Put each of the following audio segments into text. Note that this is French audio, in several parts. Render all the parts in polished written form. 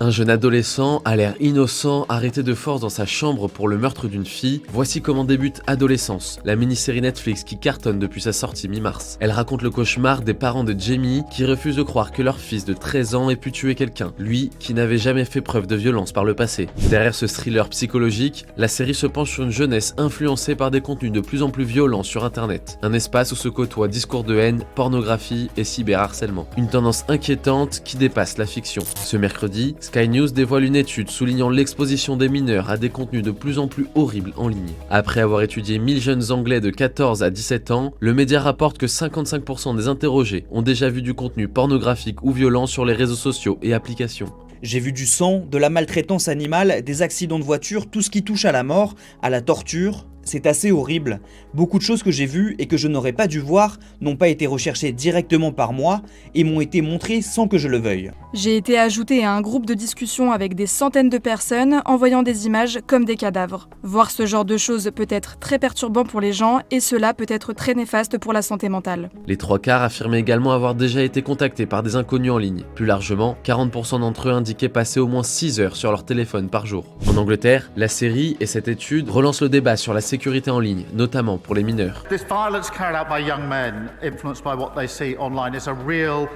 Un jeune adolescent a l'air innocent, arrêté de force dans sa chambre pour le meurtre d'une fille. Voici comment débute Adolescence, la mini-série Netflix qui cartonne depuis sa sortie mi-mars. Elle raconte le cauchemar des parents de Jamie qui refusent de croire que leur fils de 13 ans ait pu tuer quelqu'un, lui qui n'avait jamais fait preuve de violence par le passé. Derrière ce thriller psychologique, la série se penche sur une jeunesse influencée par des contenus de plus en plus violents sur internet. Un espace où se côtoient discours de haine, pornographie et cyberharcèlement. Une tendance inquiétante qui dépasse la fiction. Ce mercredi, Sky News dévoile une étude soulignant l'exposition des mineurs à des contenus de plus en plus horribles en ligne. Après avoir étudié 1000 jeunes anglais de 14 à 17 ans, le média rapporte que 55% des interrogés ont déjà vu du contenu pornographique ou violent sur les réseaux sociaux et applications. J'ai vu du sang, de la maltraitance animale, des accidents de voiture, tout ce qui touche à la mort, à la torture. C'est assez horrible. Beaucoup de choses que j'ai vues et que je n'aurais pas dû voir n'ont pas été recherchées directement par moi et m'ont été montrées sans que je le veuille. J'ai été ajoutée à un groupe de discussion avec des centaines de personnes envoyant des images comme des cadavres. Voir ce genre de choses peut être très perturbant pour les gens et cela peut être très néfaste pour la santé mentale. Les trois quarts affirmaient également avoir déjà été contactés par des inconnus en ligne. Plus largement, 40% d'entre eux indiquaient passer au moins 6 heures sur leur téléphone par jour. En Angleterre, la série et cette étude relancent le débat sur la sécurité en ligne, notamment pour les mineurs. This violence carried out by young men influenced by what they see online is a real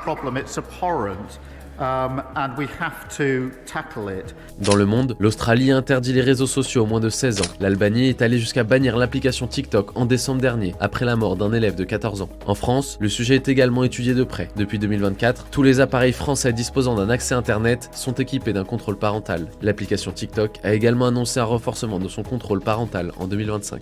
problem. It's abhorrent. And we have to tackle it. Dans le monde, l'Australie interdit les réseaux sociaux aux moins de 16 ans. L'Albanie est allée jusqu'à bannir l'application TikTok en décembre dernier, après la mort d'un élève de 14 ans. En France, le sujet est également étudié de près. Depuis 2024, tous les appareils français disposant d'un accès Internet sont équipés d'un contrôle parental. L'application TikTok a également annoncé un renforcement de son contrôle parental en 2025.